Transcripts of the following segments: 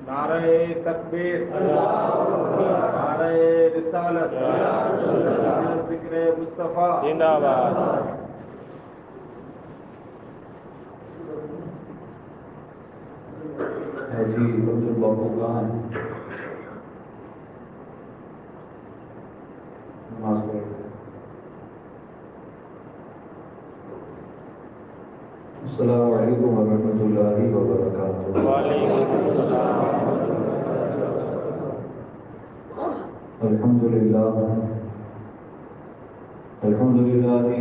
نعرہ تکبیر، نعرہ رسالت، ذکر مصطفیٰ زندہ باد۔ حاجی عبد الباقو خان نماز پڑھتے۔ السلام علیکم ورحمۃ اللہ وبرکاتہ۔ وعلیکم السلام۔ الحمدللہ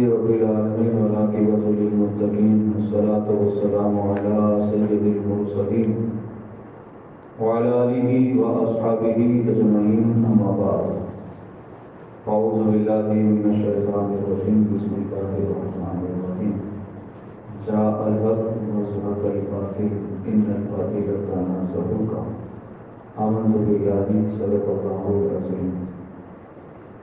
رب العالمین والعاقبۃ للمتقین، والصلاۃ والسلام علی سید المرسلین وعلی آلہ واصحابہ اجمعین، اما بعد۔ اعوذ باللہ من الشیطان الرجیم، بسم اللہ الرحمن الرحیم۔ جاء الحق وزهق الباطل ان الباطل كان زهوقا۔ آمنت باللہ صدق اللہ العظیم۔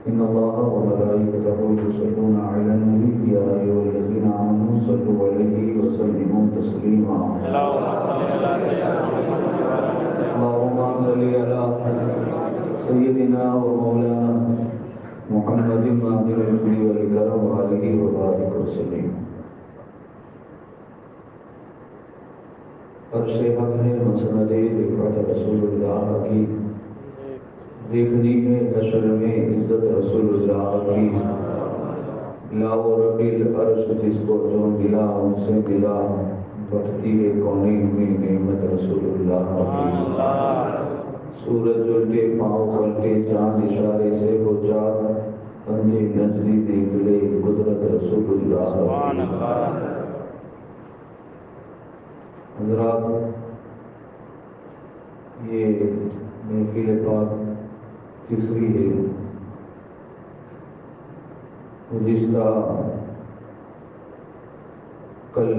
ان اللہ وملائکتہ یصلون علی النبی یا ایھا الذین آمنوا صلوا علیہ وسلموا تسلیما۔ اللہم صل علی سیدنا و مولانا محمد ماضی الفضل والکرم وآلہ وبارک وسلم۔ عرش حق ہے مسند رفعت رسول اللہ کی، دیکھنی ہے حشر میں عزت رسول اللہ کی۔ لا و رب العرش جس کو جو ملا ان سے ملا، بٹھتی ہے کونین میں نعمت رسول اللہ کی۔ سورج الٹے پاؤں پلٹے چاند اشارے سے ہو چاک، اندھے نجدی دیکھ لے قدرت رسول اللہ کی۔ حضرات، یہ محفل پاک تیسری ہے۔ گزشتہ کل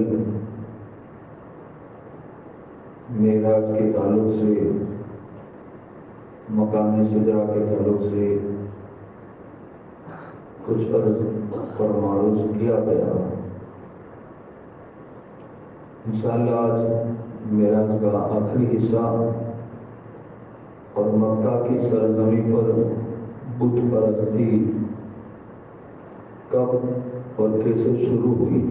معراج کے تعلق سے، مقام سدرہ کے تعلق سے کچھ عرض پر معروض کیا گیا۔ انشاءاللہ آج معراج کا آخری حصہ اور مکہ کی سرزمین پر بت پرستی کب اور کیسے شروع ہوئی،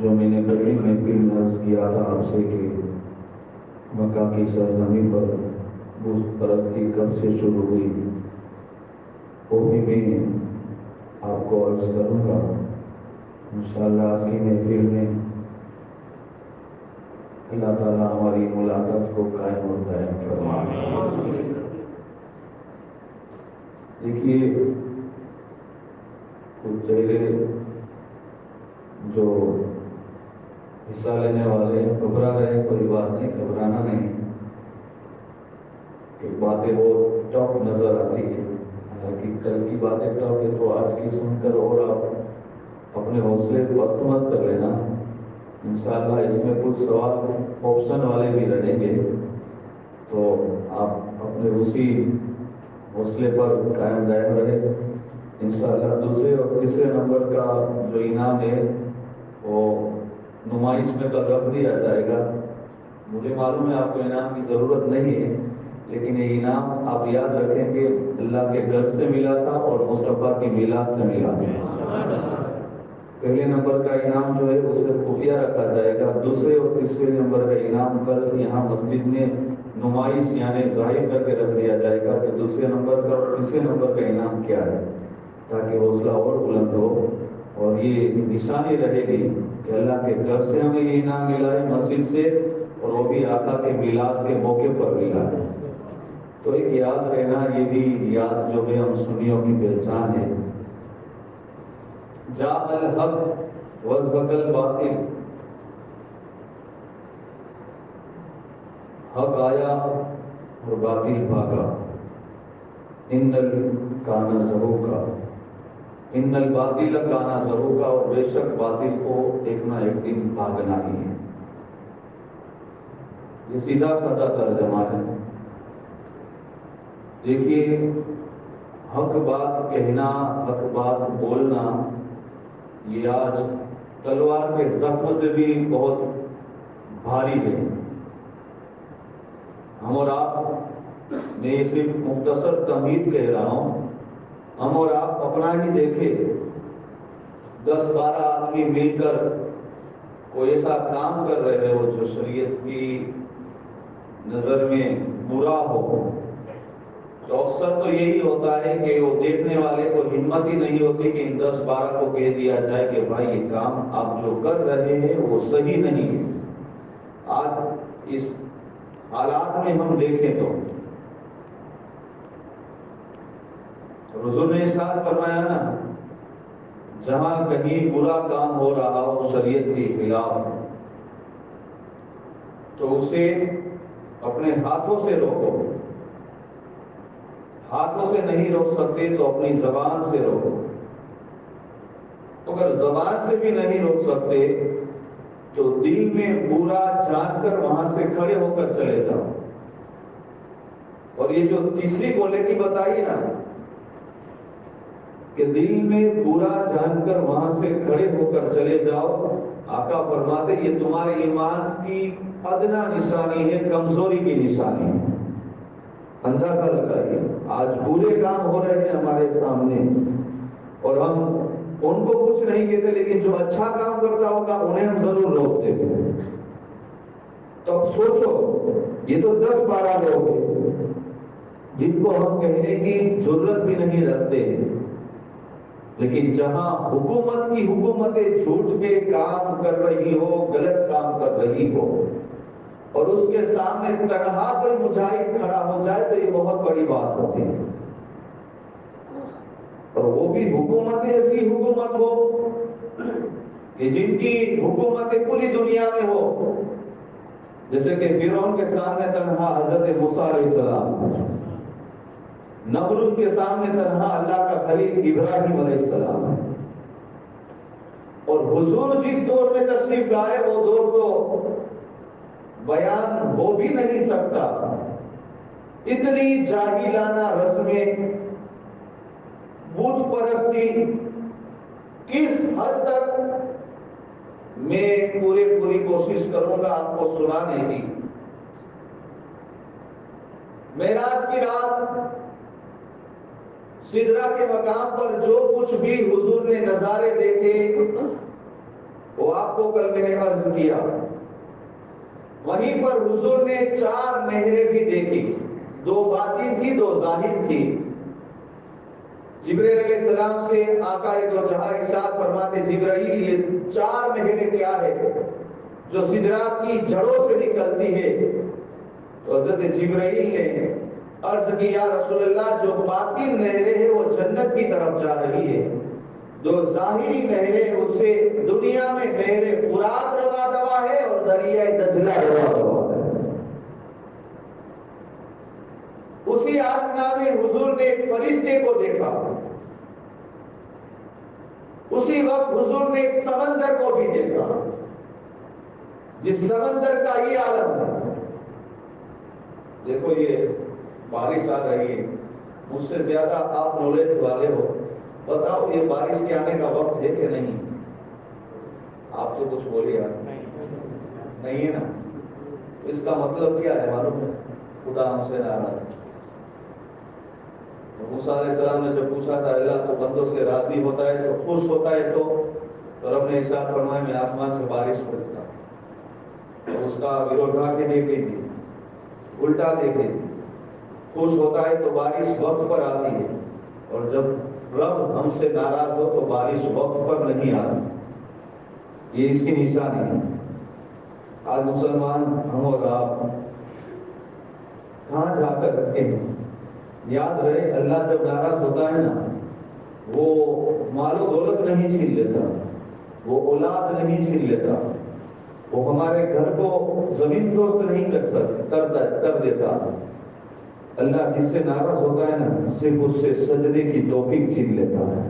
جو میں نے پہلی محفل میں عرض کیا تھا آپ سے کہ مکہ کی سرزمین پر بت پرستی کب سے شروع ہوئی، وہ بھی میں آپ کو عرض کروں گا انشاءاللہ آج کی محفل میں۔ اللہ تعالیٰ ہماری ملاقات کو قائم اور دائم فرمائے۔ دیکھیے، کچھ چہرے جو حصہ لینے والے گھبرا رہے ہیں، کوئی بات نہیں، گھبرانا نہیں، کہ باتیں بہت ٹف نظر آتی ہیں، حالانکہ کل کی باتیں ٹف ہے تو آج کی سن کر اور آپ اپنے حوصلے پست مت کر لینا۔ انشاءاللہ اس میں کچھ سوال آپشن والے بھی رہیں گے، تو آپ اپنے اسی حوصلے پر قائم دائم رہے۔ انشاءاللہ دوسرے اور تیسرے نمبر کا جو انعام ہے وہ نمائش میں کل رکھ دیا جائے گا۔ مجھے معلوم ہے آپ کو انعام کی ضرورت نہیں ہے، لیکن یہ انعام آپ یاد رکھیں کہ اللہ کے گھر سے ملا تھا اور مصطفیٰ کی میلاد سے ملا تھا۔ پہلے نمبر کا انعام جو ہے اسے خفیہ رکھا جائے گا، دوسرے اور تیسرے نمبر کا انعام کل یہاں مسجد میں نمائش یعنی ظاہر کر کے رکھ دیا جائے گا کہ دوسرے نمبر کا اور تیسرے نمبر کا انعام کیا ہے، تاکہ حوصلہ اور بلند ہو اور یہ نشانی رہے گی کہ اللہ کے گھر سے ہمیں یہ انعام ملا ہے، مسجد سے، اور وہ بھی آقا کے میلاد کے موقع پر ملا ہے۔ تو ایک یاد رہنا، یہ بھی یاد جو ہے ہم سنیوں کی پہچان ہے۔ جاء الحق وزهق الباطل، حق آیا اور باطل بھاگا۔ ان کان زہوقا، ان الباطل کان زہوقا، اور بے شک باطل کو ایک نہ ایک دن بھاگنا ہی ہے۔ یہ سیدھا سادہ ترجمہ ہے۔ دیکھیے، حق بات کہنا، حق بات بولنا، یہ آج تلوار کے زخم سے بھی بہت بھاری ہے۔ ہم اور آپ، میں یہ صرف مختصر تمہید کہہ رہا ہوں، ہم اور آپ اپنا ہی دیکھیں، 10-12 آدمی مل کر کوئی ایسا کام کر رہے ہو جو شریعت کی نظر میں برا ہو، تو اکثر تو یہی ہوتا ہے کہ وہ دیکھنے والے کو ہمت ہی نہیں ہوتی کہ ان 10-12 کو کہہ دیا جائے کہ بھائی یہ کام آپ جو کر رہے ہیں وہ صحیح نہیں ہے۔ آج اس حالات میں ہم دیکھیں تو حضور نے ارشاد فرمایا نا، جہاں کہیں برا کام ہو رہا ہو شریعت کے خلاف تو اسے اپنے ہاتھوں سے روکو، ہاتھوں سے نہیں روک سکتے تو اپنی زبان سے روکو، اگر زبان سے بھی نہیں روک سکتے تو دل میں برا جان کر وہاں سے کھڑے ہو کر چلے جاؤ۔ اور یہ جو تیسری کوالٹی بتائی نا کہ دل میں برا جان کر وہاں سے کھڑے ہو کر چلے جاؤ، آقا فرماتے یہ تمہارے ایمان کی ادنا نشانی ہے، کمزوری کی نشانی ہے۔ اندازہ لگائیے، آج برے کام ہو رہے ہیں ہمارے سامنے اور ہم ان کو کچھ نہیں کہتے، لیکن جو اچھا کام کرتا ہوگا انہیں ہم ضرور روکتے ہیں۔ تو اب سوچو، یہ تو 10-12 لوگ ہیں جن کو ہم کہنے کی ضرورت بھی نہیں رکھتے، لیکن جہاں حکومت کی حکومتیں جھوٹ کے کام کر رہی ہو، غلط کام کر رہی ہو، اور اس کے سامنے تنہا کوئی مجاہد کھڑا ہو جائے تو یہ بہت بڑی بات ہوتی ہے۔ اور وہ بھی حکومت ایسی حکومت ہو کہ جن کی حکومت پوری دنیا میں ہو، جیسے کہ فرعون کے سامنے تنہا حضرت موسیٰ علیہ السلام، نمرود کے سامنے تنہا اللہ کا خلیل ابراہیم علیہ السلام ہے۔ اور حضور جس دور میں تشریف لائے وہ دور تو بیان ہو بھی نہیں سکتا، اتنی جاہلانہ رسمیں، بت پرستی کس حد تک، میں پوری کوشش کروں گا آپ کو سنانے کی۔ معراج کی رات سدرہ کے مقام پر جو کچھ بھی حضور نے نظارے دیکھے وہ آپ کو کل میں نے عرض کیا، وہیں پر حضور نے 4 نہریں بھی دیکھی، 2 باطن تھی 2 ظاہر تھی۔ جبرائیل علیہ السلام سے آقا دو جہاں ارشاد فرماتے، جبرائیل یہ 4 نہریں کیا ہے جو سدرہ کی جڑوں سے نکلتی ہے؟ تو حضرت جبرائیل نے عرض کی، یا رسول اللہ جو باطن نہریں ہیں وہ جنت کی طرف جا رہی ہے، 2 ظاہری نہریں اس سے دنیا میں نہر فرات روا دوا ہے اور دریائے دجلہ روا دوا ہے۔ اسی آسنا میں حضور نے ایک فرشتے کو دیکھا، اسی وقت حضور نے ایک سمندر کو بھی دیکھا، جس سمندر کا یہ عالم ہے۔ دیکھو یہ بارش آ رہی ہے، مجھ سے زیادہ آپ نالج والے ہو، بتاؤ یہ بارش کے آنے کا وقت ہے کہ نہیں؟ آپ تو کچھ بولیے، نہیں ہے نا؟ اس کا مطلب کیا ہے معلوم ہے؟ خدا ہم سے ناراض ہے۔ موسیٰ علیہ السلام نے جب پوچھا تھا اللہ تو بندوں سے راضی ہوتا ہے، تو خوش ہوتا ہے، تو رب نے ارشاد فرمایا میں آسمان سے بارش پڑتا ہوں۔ اس کا ورودھا کے دیکھ لیجیے، الٹا دیکھ لیجیے، خوش ہوتا ہے تو بارش وقت پر آتی ہے، اور جب رب ہم سے ناراض ہو تو بارش وقت پر نہیں آتی۔ یہ اس کی نشانی ہے۔ آج مسلمان ہم اور آپ کہاں جا کر رکھتے ہیں؟ یاد رہے اللہ جب ناراض ہوتا ہے نا، وہ مال و دولت نہیں چھین لیتا، وہ اولاد نہیں چھین لیتا، وہ ہمارے گھر کو زمین دوست نہیں کر دیتا۔ اللہ جس سے ناراض ہوتا ہے نا، صرف اس سے سجدے کی توفیق چھین لیتا ہے۔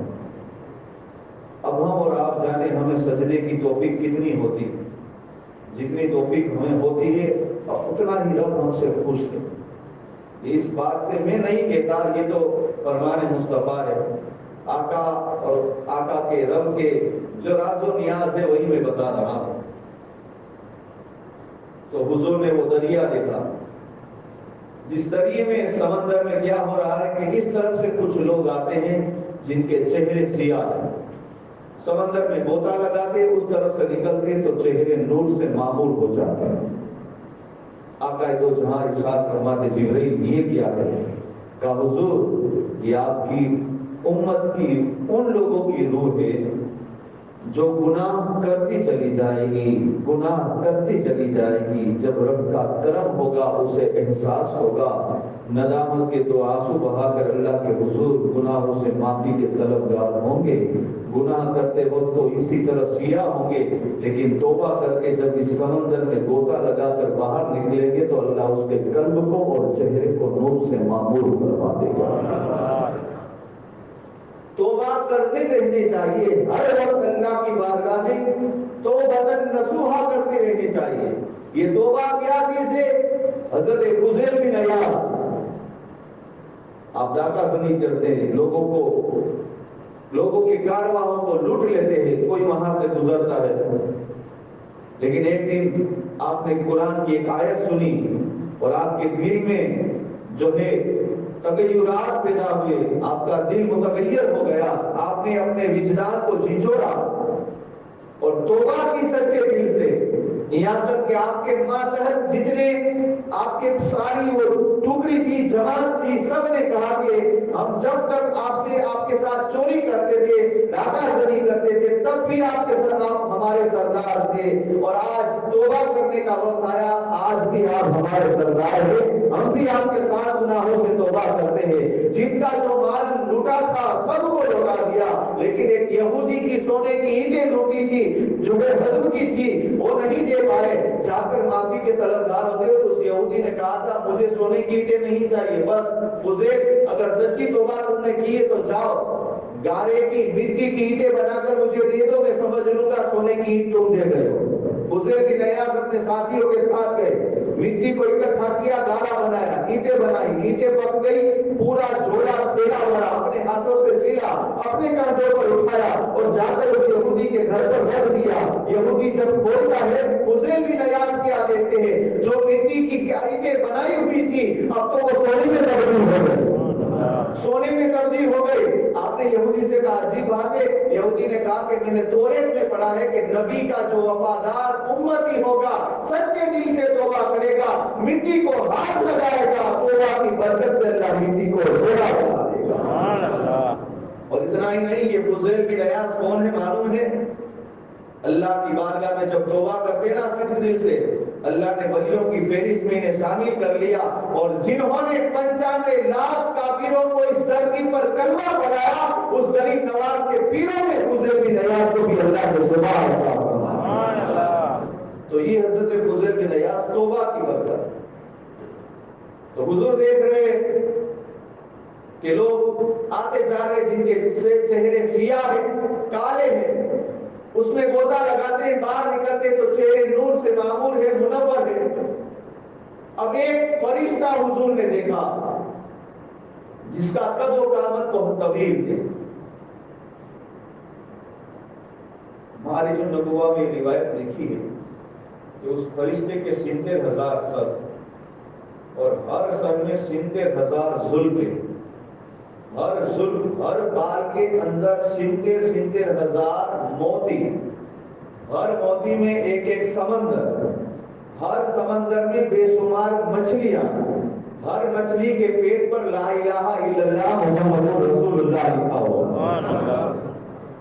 اب ہم اور آپ جانے ہمیں سجدے کی توفیق کتنی ہوتی، جتنی توفیق ہمیں ہوتی ہے اتنا ہی رب ہم سے خوش ہے۔ اس بات سے میں نہیں کہتا، یہ تو فرمان مصطفیٰ ہے، آقا اور آقا کے رب کے جو راز و نیاز ہے وہی میں بتا رہا ہوں۔ تو حضور نے وہ دریا دیکھا، جس دریا میں سمندر میں کیا ہو رہا ہے کہ اس طرف سے کچھ لوگ آتے ہیں جن کے چہرے سیاہ ہیں، سمندر میں غوطہ لگاتے اس طرف سے نکلتے تو چہرے نور سے معمور ہو جاتے ہیں۔ آقا دو جہاں ارشاد فرماتے جبرائیل یہ کیا ہے؟ کہا حضور یہ آپ کی امت کی ان لوگوں کی روح ہے جو گناہ کرتی چلی جائے گی، گناہ کرتی چلی جائے گی، جب رب کا کرم ہوگا اسے احساس ہوگا، ندامت کے دو آنسو بہا کر اللہ کے حضور گناہوں سے معافی کے طلبگار ہوں گے، گناہ کرتے وقت تو اسی طرح سیاہ ہوں گے، لیکن توبہ کر کے جب اس سمندر میں غوطہ لگا کر باہر نکلیں گے تو اللہ اس کے قلب کو اور چہرے کو نور سے معمور فرما دے گا۔ توبہ کرتے رہنے چاہیے، ہر وقت اللہ کی بارگاہ میں توبۃ نصوحا کرتے رہنے چاہیے۔ یہ توبہ کیا چیز ہے؟ حضرت فضیل بن عیاض آپ ڈاکہ زنی کرتے ہیں، لوگوں کے کارواہوں کو لوٹ لیتے ہیں، کوئی وہاں سے گزرتا ہے، لیکن ایک دن آپ نے قرآن کی ایک آیت سنی اور آپ کے دل میں جو ہے تغیرات پیدا ہوئے، آپ کا دل متغیر ہو گیا، آپ نے اپنے وجدان کو جھنجھوڑا اور توبہ کی سچے دل سے، یہاں تک کہ آپ کے ماتحت جتنے آپ کے ساری وہ ٹکڑی تھی، جماعت تھی، سب نے کہا کہ ہم جب تک آپ کے ساتھ چوری کرتے تھے، ڈاکہ زنی کرتے تھے، تب بھی آپ کے ساتھ آپ ہمارے سردار تھے، اور آج توبہ کرنے کا وقت آیا، آج بھی آپ ہمارے سردار ہیں، ہم بھی آپ کے ساتھ گناہوں سے توبہ کرتے ہیں۔ جن کا جو مال لوٹا تھا سب کو لوٹا دیا، لیکن ایک یہودی کی سونے کی اینٹیں لوٹی تھی جو بے حضم کی تھی، وہ نہیں دے پائے، جا کر معافی کے طلبگار ہوتے ہو تو اس یہودی نے کہا تھا مجھے سونے کی اینٹیں نہیں چاہیے، بس فضیل اگر سچی توبہ تم نے کی ہے تو جاؤ گارے کی مٹی کی اینٹیں بنا کر مجھے دے دو، میں سمجھ لوں گا سونے کی اینٹ تم دے گئے ہو۔ فضیل بن عیاض اپنے ساتھیوں کے ساتھ گئے، مٹی کو اکٹھا کیا، گارا بنایا، اینٹیں بنائی، اینٹیں پک گئی، پورا جھولا تھیلا بنا، اپنے ہاتھوں سے سلا، اپنے کندھوں پر اٹھایا اور جا کر اس یہودی کے گھر پر رکھ دیا۔ یہودی جب کھولتا ہے فضیل بن عیاض کیا دیکھتے ہیں، جو مٹی کی اینٹیں بنائی ہوئی تھی اب تو وہ سونے میں تبدیل ہو گئی، سونے میں تبدیل ہو گئی۔ آپ نے یہودی سے کہا عجیب بات ہے، یہودی نے کہا کہ میں نے توریت میں پڑھا ہے کہ نبی کا جو وفادار امتی ہوگا، سچے دل سے توبہ کرے گا، مٹی کو ہاتھ لگائے گا، توبہ کی برکت سے اللہ مٹی کو زیادہ بنا دے گا۔ اور اتنا ہی نہیں، یہ فضیل بن عیاض کون ہے معلوم ہے؟ اللہ کی بارگاہ میں جب توبہ کرتے نا صدق دل سے، اللہ نے ولیوں کی فہرست میں انہیں شامل کر لیا، اور جنہوں نے 95 لاکھ کافروں کو اس دھرتی پر کلمہ پڑھایا، اس غریب نواز کے پیروں میں فضیل بن عیاض کو بھی اللہ نے سبحان اللہ فرمایا۔ تو یہ حضرت فضیل بن عیاض توبہ کی برکت۔ تو حضور دیکھ رہے کہ لوگ آتے جا رہے جن کے چہرے سیاہ ہیں، کالے ہیں، اس میں غوطہ لگاتے ہیں، باہر نکلتے تو چہرے نور سے معمور ہے، منور ہے۔ اب ایک فرشتہ حضور نے دیکھا جس کا قد و قامت بہت طویل ہے۔ معارج النبوہ میں روایت لکھی ہے کہ اس فرشتے کے 70,000 سر اور ہر سر میں 70,000 زلفیں، ہر زلف ہر بال کے اندر 70,000 موتی، ہر موتی میں ایک ایک سمندر، ہر سمندر میں بے شمار مچھلیاں، ہر مچھلی کے پیٹ پر لا الہ الا اللہ محمد رسول اللہ لکھا ہوا۔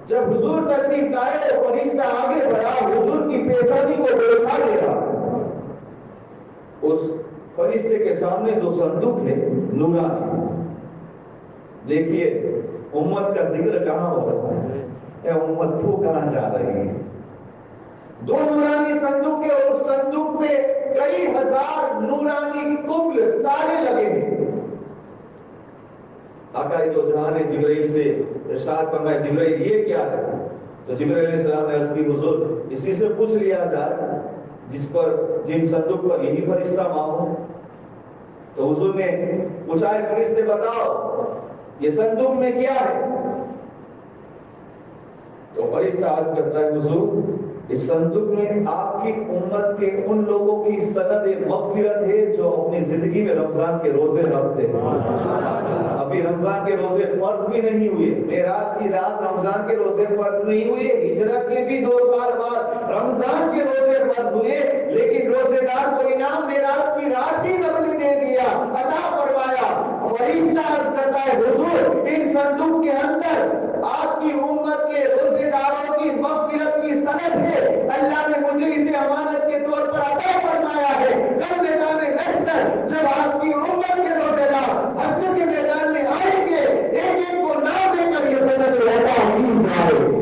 جب حضور تشریف لائے تو فرشتہ آگے بڑھا، حضور کی پیشانی کو بیٹھا لیا۔ اس فرشتے کے سامنے دو صندوق ہے نورانی۔ دیکھیے امت کا ذکر کہاں ہو رہا ہے، اے امت تو کہاں جا رہی ہے؟ دو نورانی صندوق ہے اور اس صندوق میں کئی ہزار نورانی قفل تالے لگے ہیں۔ آقا دو جہاں نے جبرائیل سے ارشاد فرمایا جبرائیل یہ کیا ہے؟ تو جبرائیل علیہ السلام نے عرض کی حضور اسی سے پوچھ لیا جائے جن صندوق پر یہی فرشتہ معمور۔ تو حضور نے پوچھا ہے فرشتے بتاؤ یہ صندوق میں کیا ہے؟ تو فرشتہ عرض کرتا ہے حضور اس صندوق میں آپ کی امت کے ان لوگوں کی سند مغفرت ہے جو اپنی زندگی میں رمضان کے روزے رکھتے ہیں. ابھی رمضان کے روزے فرض بھی نہیں ہوئے, معراج کی رات رمضان کے روزے فرض نہیں ہوئے, ہجرت کے بھی 2 سال بعد رمضان کے روزے فرض ہوئے, لیکن روزے دار کو انعام معراج کی رات ہی رب نے دے دیا, عطا فرمایا. فرشتہ عرض کرتا ہے حضور ان صندوق کے اندر آپ کی امت کے روزے داروں کی مغفرت کی سند ہے, اللہ نے مجھے اسے امانت کے طور پر عطا فرمایا ہے. کل میدان محشر جب آپ کی امت کے روزے دار حشر کے میدان میں آئیں گے, ایک ایک کو نام دے کر یہ سند ادا کی جائے گی,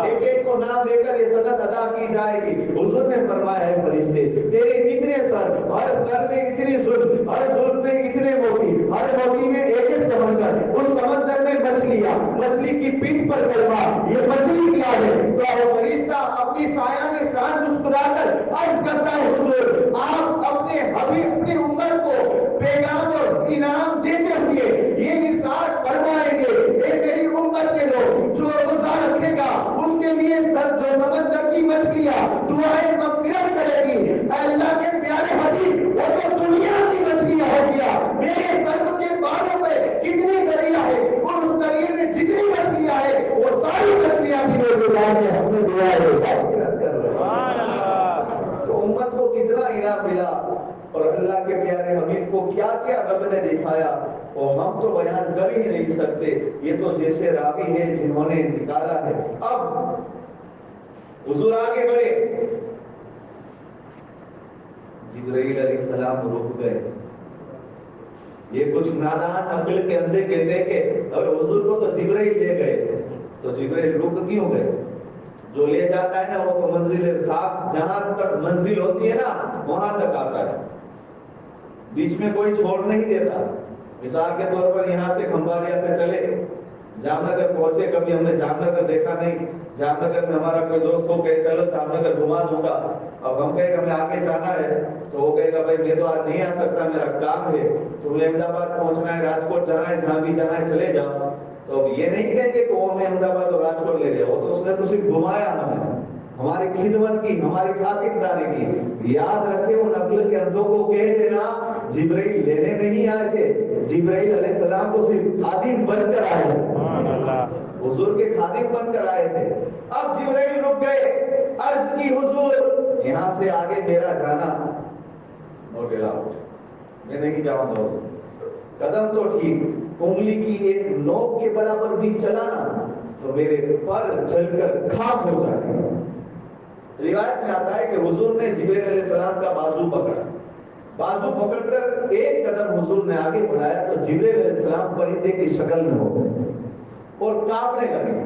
ایک ایک کو نام دے کر یہ سند ادا کی جائے گی. حضور نے فرمایا ہے فرشتے تیرے اتنے سر, ہر سر میں اتنی زلف, ہر زلف میں اتنے موتی, ہر موتی میں ایک ایک سمندر, اس سمندر میں مچھلیاں, مچھلی کی پیٹھ پر کلمہ, یہ مچھلی کیا ہے؟ تو فرشتہ اپنی سایہ شان مسکرا کر عرض کرتا ہے حضور آپ اپنے حبیب اپنی امت کو پیغام اور انعام دیتے ہوئے یہ ارشاد فرمائیں گے اے میری امت کے لوگ جو روزہ رکھے گا اس کے لیے جو سمندر کی مچھلیاں دعائیں مغفرت کرے گی. اللہ کے پیارے حبیب وہ تو دنیا کی مچھلیاں ہو گیا, میرے سر کے بالوں پہ کتنی دریا ہے اور اس دریا میں جتنی مچھلیاں ہیں وہ ساری مچھلیاں بھی روزے دار ہیں ہم نے دعائیں مغفرت کر رہے ہیں. تو امت کو کتنا انعام ملا اور اللہ کے پیارے حبیب کو کیا کیا رب نے دکھایا وہ ہم تو بیان کر ہی نہیں سکتے. یہ تو جیسے راوی ہے جنہوں نے نکالا ہے. اب حضور آگے بڑھے, جبرائیل علیہ السلام رک گئے. یہ کچھ نادان عقل کے اندھے کہتے ہیں کہ اب حضور کو تو جبرائیل لے گئے تھے, تو جبرائیل رک کیوں گئے؟ جو لے جاتا ہے نا وہ تو منزل صاف جہاں تک منزل ہوتی ہے نا وہاں تک آتا ہے, بیچ میں کوئی چھوڑ نہیں دیتا. مثال کے طور پر یہاں سے کھمباریا سے چلے جام نگر پہنچے, کبھی ہم نے جام نگر دیکھا نہیں, جام نگر میں ہمارا کوئی دوست کو کہے چلو جام نگر گھما دوں گا, اب ہم کہیں کہ ہمیں آگے جانا ہے تو وہ کہے گا بھائی میں تو آج نہیں آ سکتا, میرا کام ہے, تمہیں احمد آباد پہنچنا ہے, راجکوٹ جانا ہے, جہاں بھی جانا ہے چلے جاؤ. تو اب یہ نہیں کہیں گے کہ وہ ہمیں احمد آباد اور راجکوٹ لے جاؤ, تو اس نے تو صرف گھمایا ہمیں, ہماری خدمت کی, ہماری خاطرداری کی. یاد رکھے ان عقل کے اندھوں کو کہہ دینا جبرائیل لینے نہیں آئے تھے, جبرائیل علیہ السلام تو صرف خادم بن کر آئے تھے, حضور کے خادم بن کر آئے تھے. اب جبرائیل رک گئے, عرض کی حضور یہاں سے آگے میرا جانا نوٹ الاؤڈ, میں نہیں جاؤں گا. قدم تو ٹھیک, انگلی کی ایک نوک کے برابر بھی چلانا تو میرے پر چل کر خاک ہو جائے. روایت میں آتا ہے کہ حضور نے جبرائیل علیہ السلام کا بازو پکڑا, بازو پکڑ کر ایک قدم حضور نے آگے بڑھایا تو جبرائیل علیہ السلام پرندے کی شکل میں ہو گئے اور کانپنے لگے.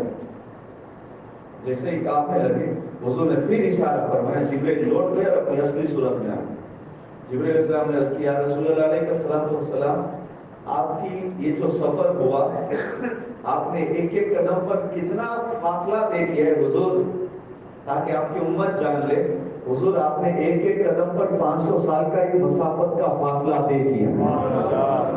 جیسے ہی کانپنے لگے حضور نے پھر اشارہ فرمایا, جبرائیل لوٹ گئے اور اپنی اصلی صورت میں آ گئے. جبرائیل علیہ السلام نے عرض کیا رسول اللہ علیہ السلام آپ کی یہ جو سفر ہوا آپ نے ایک ایک قدم پر کتنا فاصلہ طے کیا ہے حضور, تاکہ آپ کی امت جان لے. حضور آپ نے ایک ایک قدم پر 500 سال کا ایک مسافت کا فاصلہ طے کیا.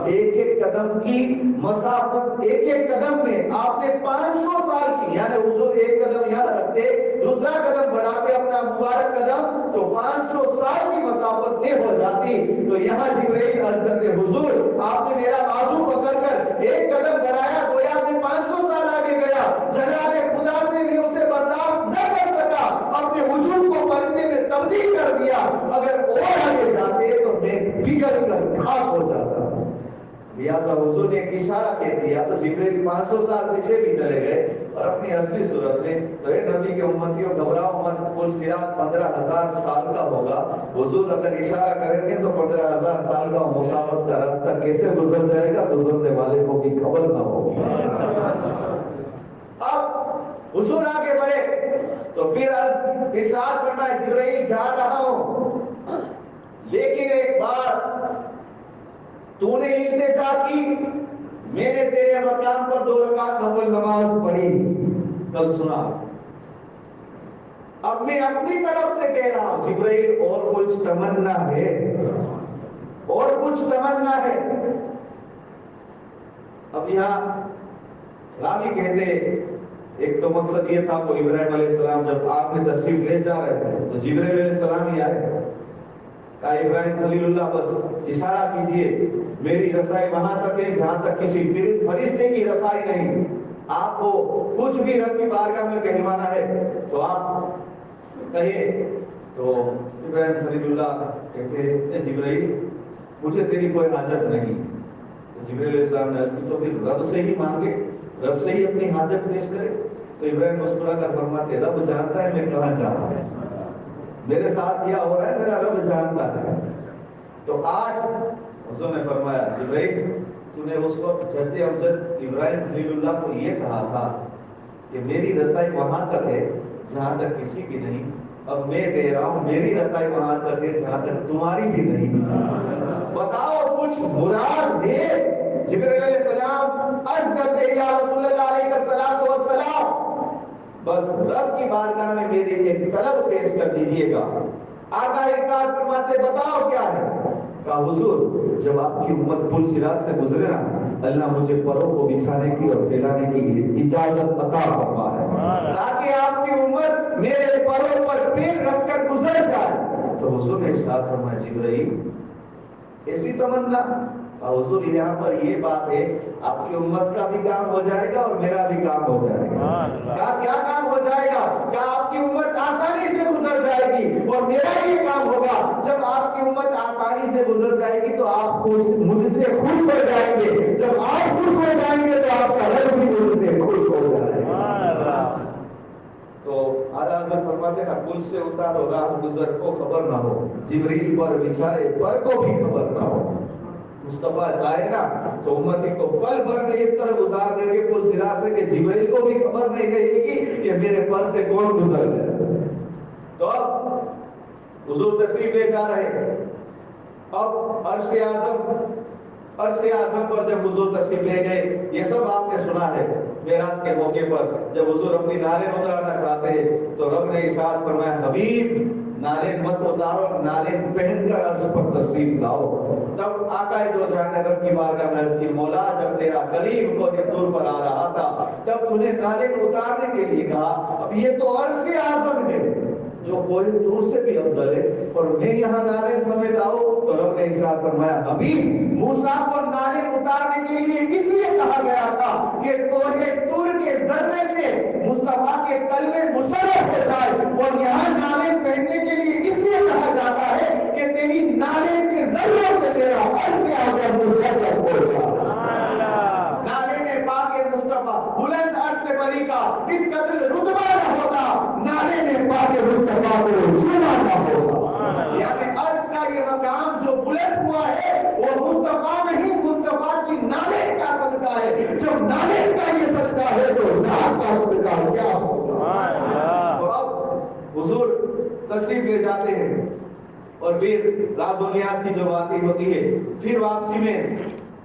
ایک ایک قدم کی مسافت, ایک ایک قدم میں آپ نے 500 سال کی, یعنی حضور ایک قدم یہاں رکھتے, دوسرا قدم بڑھاتے اپنا مبارک قدم, تو 500 سال کی مسافت طے ہو جاتی. تو یہاں جبرائیل عرض کرتے حضور آپ نے میرا بازو پکڑ کر ایک قدم بڑھایا, گویا میں 500 سال آگے گیا. جلال خدا سے میں اسے برداشت نہ کر سکا, اپنے وجود کو پرندے میں تبدیل کر دیا. اگر اور آگے جاتے تو میں پگھل کر خاک ہو جاتا. لہٰذا حضور نے ایک اشارہ کہہ دیا تو جبرائیل 500 سال پیچھے بھی چلے گئے اور اپنی اصلی صورت میں. تو اے نبی کے امتیوں گھبراؤ مت, کل صراط 15,000 سال کا ہوگا. حضور اگر اشارہ کریں گے تو 15,000 سال کا مسافت کا راستہ کیسے گزر جائے گا, گزرنے والے کو بھی خبر نہ ہوگی. اب حضور آگے بڑھے تو پھر ارشاد فرمایا جبرائیل جا رہا ہوں, لیکن ایک بات, تو نے التجا کی, میں نے تیرے مقام پر 2 رکعت نفل نماز پڑھی, کل سنا. اب میں اپنی طرف سے کہہ رہا ہوں جبرائیل اور کچھ تمنا ہے, اور کچھ تمنا ہے. اب یہاں راوی کہتے ایک تو مقصد یہ تھا وہ ابراہیم علیہ السلام جب آپ میں تشریف لے جا رہے تھے تو جبرائیل علیہ السلام ہی آئے، کہا ابراہیم خلیل اللہ بس اشارہ کیجئے، میری رسائی وہاں تک ہے جہاں تک کسی فرشتے کی رسائی نہیں، آپ کو کچھ بھی رب کی بارگاہ میں کہلوانا ہے تو آپ کہیے۔ تو ابراہیم خلیل اللہ کہتے ہیں جبرائیل مجھے تیری کوئی حاجت نہیں۔ تو جبرائیل علیہ السلام نے عرض کی تو پھر رب سے ہی مانگے، رب سے ہی اپنی حاجت پیش کرے۔ تو ابراہیم مسکرا کر فرماتے رب جانتا ہے میں کہاں جا رہا ہوں، میرے ساتھ کیا ہو رہا ہے میرا رب جانتا ہے۔ تو آج حضور نے فرمایا جبرائیل تو نے اس وقت جد امجد ابراہیم خلیل اللہ کو یہ کہا تھا کہ میری رسائی وہاں تک ہے جہاں تک کسی کی نہیں، اب میں کہہ رہا ہوں میری رسائی وہاں تک ہے جہاں تک تمہاری بھی نہیں، بتاؤ کچھ مراد ہے؟ جبرائیل علیہ السلام عرض کرتے یا رسول اللہ علیہ السلام بس رب کی بارگاہ میں میرے لیے طلب پیش کر دیجئے گا۔ آقا ارشاد فرماتے بتاؤ کیا ہے؟ کہا حضور جب آپ کی امت پل صراط سے گزرے نا اللہ مجھے پروں کو بچھانے کی اور پھیلانے کی اجازت عطا فرمائے تاکہ آپ کی امت میرے پروں پر پیر رکھ کر گزر جائے۔ تو حضور نے ارشاد فرمایا جبرائیل ایسی تمنا؟ حضور یہاں پر یہ بات ہے آپ کی امت کا بھی کام ہو جائے گا اور میرا بھی کام ہو جائے گا۔ کیا کام ہو جائے گا؟ کیا آپ کی امت آسانی سے گزر جائے گی اور میرا بھی کام ہوگا۔ جب آپ کی امت آسانی سے گزر جائے گی تو آپ مجھ سے خوش ہو جائیں گے، جب آپ خوش ہو جائیں گے تو آپ کا رب بھی مجھ سے خوش ہو جائے گا۔ تو اعلیٰ حضرت فرماتے ہیں پل سے اتارو راہ گزر کو خبر نہ ہو، جبریل پر بچھائے پر کو بھی خبر نہ ہو۔ مصطفیٰ چاہے نا تو امتی کو پل بھر میں اس طرح گزار دیں گے پل صراط سے کہ جبریل کو بھی خبر نہیں رہے گی کہ میرے پر سے کون گزر گیا۔ تو اب حضور تشریف لے جا رہے ہیں، اب عرش اعظم پر جب حضور تشریف لے گئے یہ سب آپ نے سنا ہے۔ معراج کے موقع پر جب حضور اپنی نالین اتارنا چاہتے ہیں تو رب نے ارشاد فرمایا حبیب نالین مت اتارو، نالین پہن کر عرش پر تشریف لاؤ۔ تب آقا دو جہاں نے رب کی بارگاہ میں عرض کی مولا جب تیرا کلیم کو طور پر آ رہا تھا تب تُو نے نالین اتارنے کے لیے کہا، اب یہ تو عرش اعظم ہے جو کوئی دور سے بھی افضل ہے اور میں یہاں نالین سمیت آؤں۔ تو رب نے ارشاد فرمایا حبیب موسیٰ کو نالین اتارنے کے لیے اس لیے کہا گیا تھا کہ کوہ طور کے ذرے سے مصطفیٰ کے قلب مشرف ہو جائے، اور یہاں نالین پہننے کے لیے اس لیے کہا جاتا ہے کہ تیری نالین کے ذروں سے تیرا عرش اعظم مشرف ہو جائے۔ نالین پاک مصطفیٰ بلند عرش بری کا اس قدر رتبہ نہ ہوتا، نالین پاک مصطفیٰ کو چھونا نہ ہوتا۔ یعنی عرش کا یہ مقام جو بلند ہوا ہے وہ مصطفیٰ نہیں، مصطفیٰ کی نالین کا صدقہ ہے۔ جب نالین کا یہ صدقہ ہے تو ذات کا صدقہ کیا ہوگا؟ تو اب حضور تشریف لے جاتے ہیں اور پھر راز و نیاز کی جو باتیں ہوتی ہے، پھر واپسی میں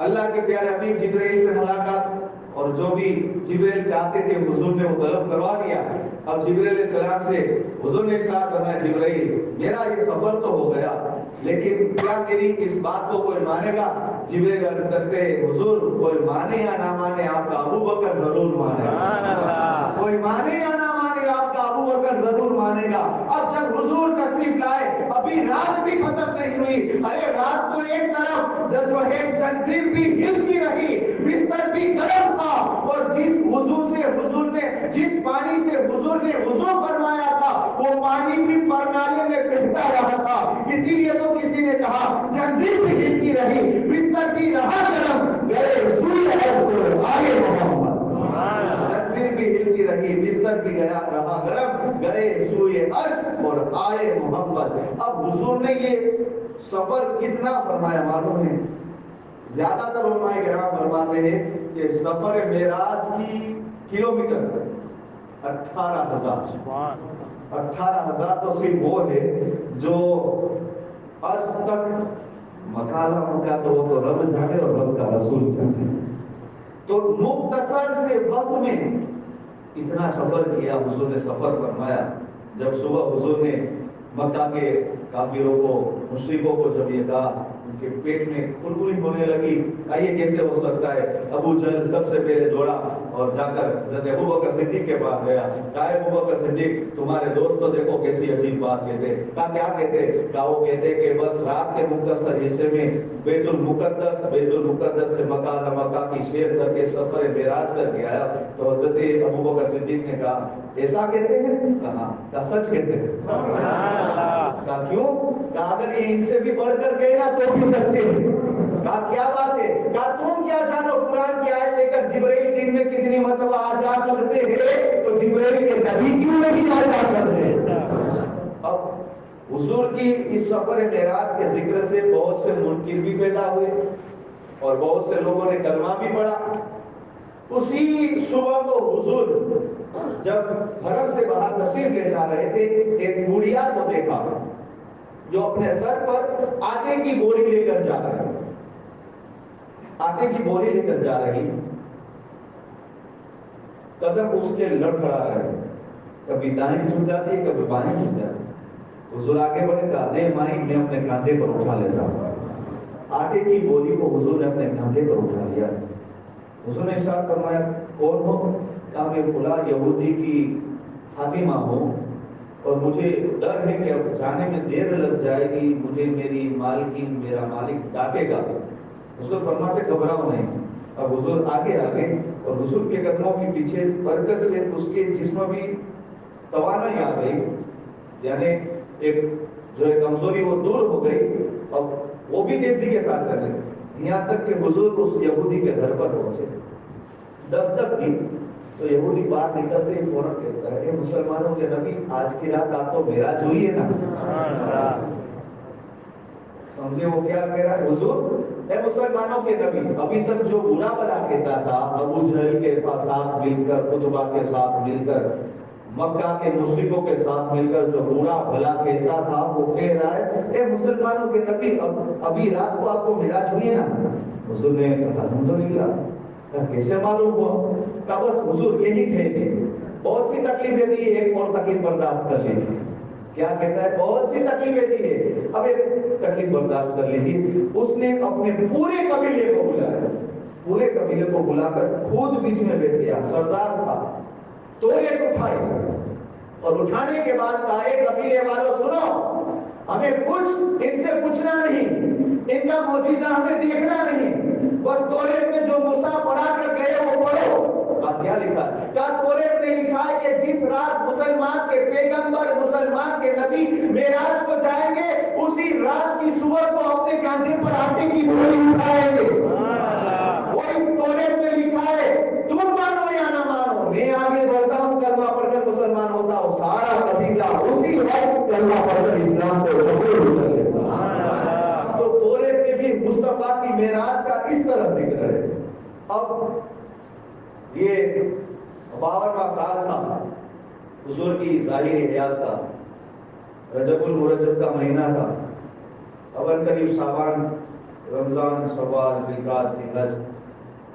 اللہ کے پیارے حبیب جبرائیل سے ملاقات، اور جو بھی جبرائیل چاہتے تھے حضور نے وہ طلب کروا دیا۔ اب جبرائیل علیہ السلام سے حضور نے ارشاد فرمایا جبرائیل میرا یہ سفر تو ہو گیا لیکن کیا میری اس بات کو کوئی مانے گا؟ جبرائیل عرض کرتے ہیں حضور کوئی مانے یا نہ مانے آپ کا ابو بکر ضرور مانے گا، کوئی مانے یا نہ مانے آپ کا ابو بکر ضرور مانے گا۔ اب جب حضور تشریف لائے ابھی رات بھی ختم نہیں ہوئی، ارے رات تو ایک طرف جو ہے زنجیر بھی ہلتی رہی، بستر بھی گرم تھا، اور جس پانی سے حضور نے وضو فرمایا تھا وہ پانی بھی پرنالے میں بہتا رہا تھا، اسی لیے تو کسی نے کہا زنجیر بھی ہلتی رہی، بستر بھی رہا گرم، گئے سوئی عرش آئے محمد۔ زنجیر بھی ہلتی رہی، بستر بھی رہا گرم، گئے سوئے عرش اور آئے محمد۔ اب حضور نے یہ سفر کتنا فرمایا معلوم ہے؟ زیادہ تر علماء کرام فرماتے ہیں کہ سفر معراج کی کلومیٹر 18,000 تو صرف وہ ہے جو عرش تک مکالہ ہوگا تو وہ تو رب جانے اور رب کا رسول جانے۔ تو مختصر سے وقت میں اتنا سفر کیا حضور نے سفر فرمایا۔ جب صبح حضور نے مکہ کے کافروں کو مشرکوں کو جب یہ کہا ان کے پیٹ میں کھلکھلی ہونے لگی، یہ کیسے ہو سکتا ہے؟ ابو جہل سب سے پہلے دوڑا اور جا کر حضرت ابوبکر صدیق کے پاس گیا، کہا ابوبکر صدیق تمہارے دوست تو دیکھو کیسی عجیب بات کہتے، کہا کیا کہتے؟ کہا وہ کہتے کہ بس رات کے مختصر حصے میں بیت المقدس سے مکہ کی سیر کر کے سفر معراج کر کے آیا۔ تو حضرت ابوبکر صدیق نے کہا ایسا کہتے ہیں؟ کہا سچ کہتے ہیں؟ کہا کیوں؟ کہا اگر یہ ان سے بھی بڑھ کر گئے نا تو بھی سچے ہیں۔ کہا کیا بات ہے؟ کہا تم کیا جانو قرآن کی آیت لے کر جبرائیل دن میں کتنی مرتبہ آ جا سکتے ہیں، تو جبرائیل کے نبی کیوں نہیں آ جا سکتے؟ اب حضور کی اس سفر معراج کے ذکر سے بہت سے منکر بھی پیدا ہوئے اور بہت سے لوگوں نے کلمہ بھی پڑھا۔ اسی صبح کو حضور جب حرم سے باہر تشریف لے جا رہے تھے، ایک بوڑھیا کو دیکھا جو اپنے سر پر آٹے کی بوری لے کر جا رہی، آٹے کی بوری لے کر جا رہی، قدم اس کے لڑکھڑا رہے، کبھی دائیں جھک جاتی ہے کبھی بائیں جھک جاتی ہے۔ حضور آگے بڑھے، کہا دے مائی میں اپنے کاندھے پر اٹھا لیتا ہوں۔ آٹے کی بوری کو حضور نے اپنے کاندھے پر اٹھا لیا۔ حضور نے ارشاد فرمایا کون ہو؟ کہا میں فلاں یہودی کی خادمہ ہوں اور مجھے ڈر ہے کہ اب جانے میں دیر لگ جائے گی، مجھے میری مالکین میرا مالک ڈانٹے گا۔ حضور فرماتے گھبراؤ نہیں۔ اب حضور آگے اور حضور کے قدموں کے پیچھے برکت سے اس کے جسم بھی توانائی آ گئی، یعنی ایک جو ایک کمزوری وہ دور ہو گئی، اب وہ بھی تیزی کے ساتھ چلے، یہاں تک کہ حضور اس یہودی کے گھر پر پہنچے۔ دستک کی تو یہودی باہر نکلتے ہی فوراً کہتا ہے اے مسلمانوں کے نبی آج کی رات آپ کو معراج ہوئی ہے نا؟ سمجھے وہ کیا کہہ رہا ہے؟ حضور اے مسلمانوں کے نبی، ابھی تک جو برا بلا کہتا تھا ابو جہل کے ساتھ مل کر، عتبہ کے ساتھ مل کر، مکہ کے مشرکوں کے ساتھ مل کر جو برا بھلا کہتا تھا، وہ کہہ رہا ہے اے مسلمانوں کے نبی ابھی رات کو آپ کو معراج ہوئی ہے نا؟ حضور نے کہا الحمدللہ۔ کیسے معلوم ہوا؟ کہا بس حضور یہی تھے، بہت سی تکلیفیں دی، ایک اور تکلیف برداشت کر لیجیے۔ کیا کہتا ہے؟ بہت سی تکلیفیں دی ہے، اب ایک تکلیف برداشت کر لیجیے۔ اس نے اپنے پورے قبیلے کو بلایا، پورے قبیلے کو بلا کر خود بیچ میں بیٹھ گیا، سردار تھا، توریت اٹھائی اور اٹھانے کے بعد کہا اے قبیلے والوں سنو، ہمیں کچھ ان سے پوچھنا نہیں، ان کا معجزہ ہمیں دیکھنا نہیں، بس توریت میں جو موسیٰ پڑھا کر گئے وہ پڑھو۔ کیا لکھا ہے؟ کیا توریت میں لکھا ہے کہ جس رات مسلمان کے پیغمبر، مسلمان کے نبی معراج کو جائیں گے، اسی رات کی صبح کو اپنے کاندھے پر آٹے کی بوری اٹھائیں گے۔ وہ اس توریت میں لکھا ہے، تم مانو یا نہ مانو، میں آگے بڑھتا ہوں، کلمہ پڑھ کر مسلمان ہوتا ہوں، سارا قبیلہ اسی وقت کلمہ پڑھ کر اسلام کو قبول کر لیتا۔ تو توریت میں بھی مصطفیٰ کی معراج کا اس طرح ذکر ہے۔ اب یہ 52واں سال تھا حضور کی ظاہری حیات کا، رجب المرجب کا مہینہ تھا، اول قریب شعبان، رمضان، شوال، ذوالقعدہ، ذوالحج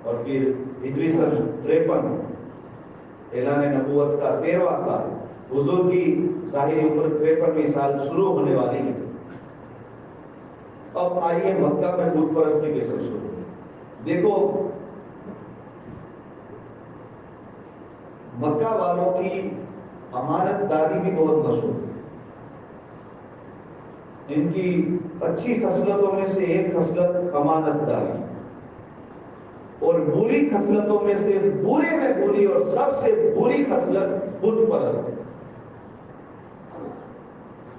اور پھر ہجری سن 53 اعلان نبوت کا 13واں سال، حضور کی ظاہری عمر 53ویں سال شروع ہونے والی ہے۔ اب آئیے مکہ میں بت پرستی کیسے شروع ہوئی۔ دیکھو مکہ والوں کی امانت داری بھی بہت مشہور ہے۔ ان کی اچھی خصلتوں میں سے ایک خصلت امانت داری، اور بری خصلتوں میں سے برے میں بری اور سب سے بری خصلت بت پرست ہے۔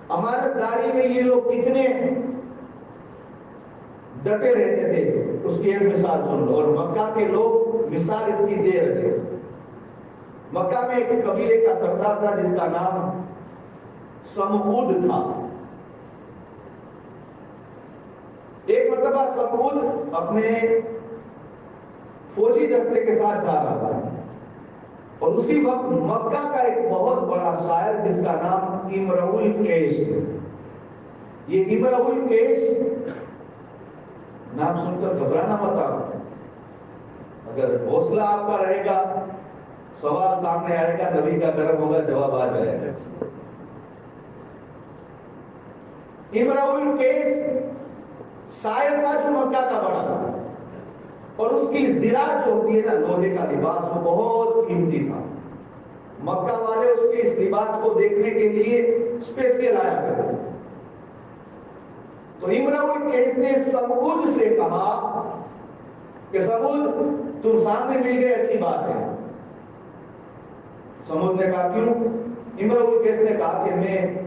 امانت داری میں یہ لوگ کتنے ڈٹے رہتے تھے، اس کی ایک مثال سن لو، اور مکہ کے لوگ مثال اس کی دے رہے۔ مکہ میں ایک قبیلے کا سردار تھا جس کا نام سمعود تھا۔ ایک مرتبہ سمعود اپنے فوجی دستے کے ساتھ جا رہا تھا، اور اسی وقت مکہ کا ایک بہت بڑا شاعر جس کا نام امرؤ القیس ہے۔ یہ امرؤ القیس نام سن کر گھبرانا مت آپ، اگر حوصلہ آپ کا رہے گا، سوال سامنے آئے گا، نبی کا کرم ہوگا، جواب آ جائے گا۔ امرؤ القیس شاعر تھا جو مکہ کا بڑا، اور اس کی زرا جو ہوتی ہے نا لوہے کا لباس، وہ بہت قیمتی تھا. مکہ والے اس کے اس لباس کو دیکھنے کے لیے اسپیشل آیا کرتے. تو امرؤ القیس نے سمود سے کہا کہ سمود تم سامنے مل گئے، اچھی بات ہے. سمود نے کہا کیوں؟ امرؤ القیس نے کہا کہ میں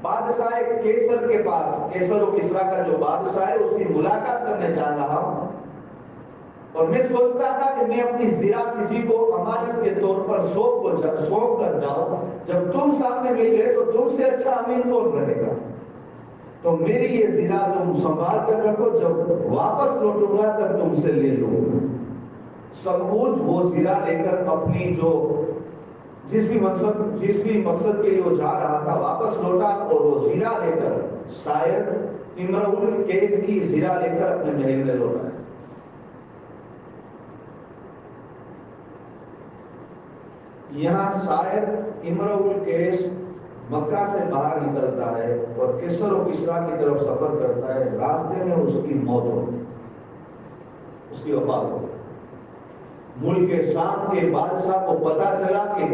بادشاہ کیسر کے پاس، کیسر و کسرا کا جو بادشاہ ہے اس کی ملاقات کرنے چاہ رہا ہوں، اور میں سوچتا تھا کہ میں اپنی زرا کسی کو امانت کے طور پر سونپ کر جاؤں. جب تم سامنے مل گئے تو تم سے اچھا امین کون رہے گا؟ تو میری یہ زرا تم سنبھال کر رکھو، جب واپس لوٹوں گا تب تم سے لے لوں. سمود وہ زرا لے کر اپنی جو جس بھی مقصد کے لیے وہ جا رہا تھا واپس لوٹا، اور وہ زرا لے کر شاید امرؤ القیس کی زرا لے کر اپنے محل میں لوٹا. یہاں شاعر امرؤ القیس مکہ سے باہر نکلتا ہے اور کسر و کسرا کی طرف سفر کرتا ہے. راستے میں اس کی موت ہو، اس کی وفات ہو. ملک شام کے بادشاہ کو پتا چلا کہ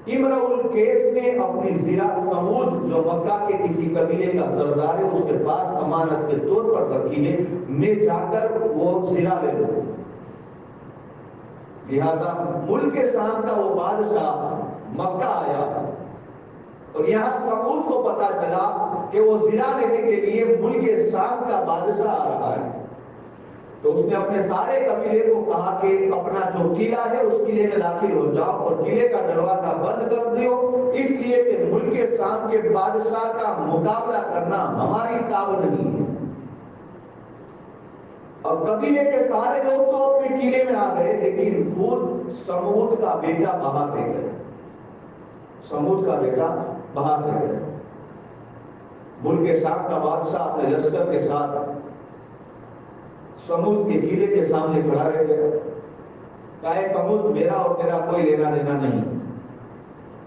امرؤ القیس نے اپنی زرا سمود جو مکہ کے کسی قبیلے کا سردار ہے اس کے پاس امانت کے طور پر رکھی ہے، میں جا کر وہ زرا لے لوں. لہذا ملک شام کا وہ بادشاہ مکہ آیا، اور یہاں سمود کو پتا چلا کہ وہ زرا لینے کے لیے ملک شام کا بادشاہ آ رہا ہے. تو اس نے اپنے سارے قبیلے کو کہا کہ اپنا جو قلعہ ہے اس قلعے میں داخل ہو جاؤ اور قلعے کا دروازہ بند کر دیو، اس لیے کہ ملک شام کے بادشاہ کا مقابلہ کرنا ہماری طاقت نہیں ہے. اب قبیلے کے سارے لوگ تو اپنے قلعے میں آ گئے، لیکن خود سمود کا بیٹا باہر رہ گیا. سمود کا بیٹا باہر رہ گیا. ملک شام کا بادشاہ اپنے لشکر کے ساتھ سمود کے قلعے کے سامنے کھڑا رہ گیا. کہا ہے سمود میرا اور تیرا کوئی لینا دینا نہیں،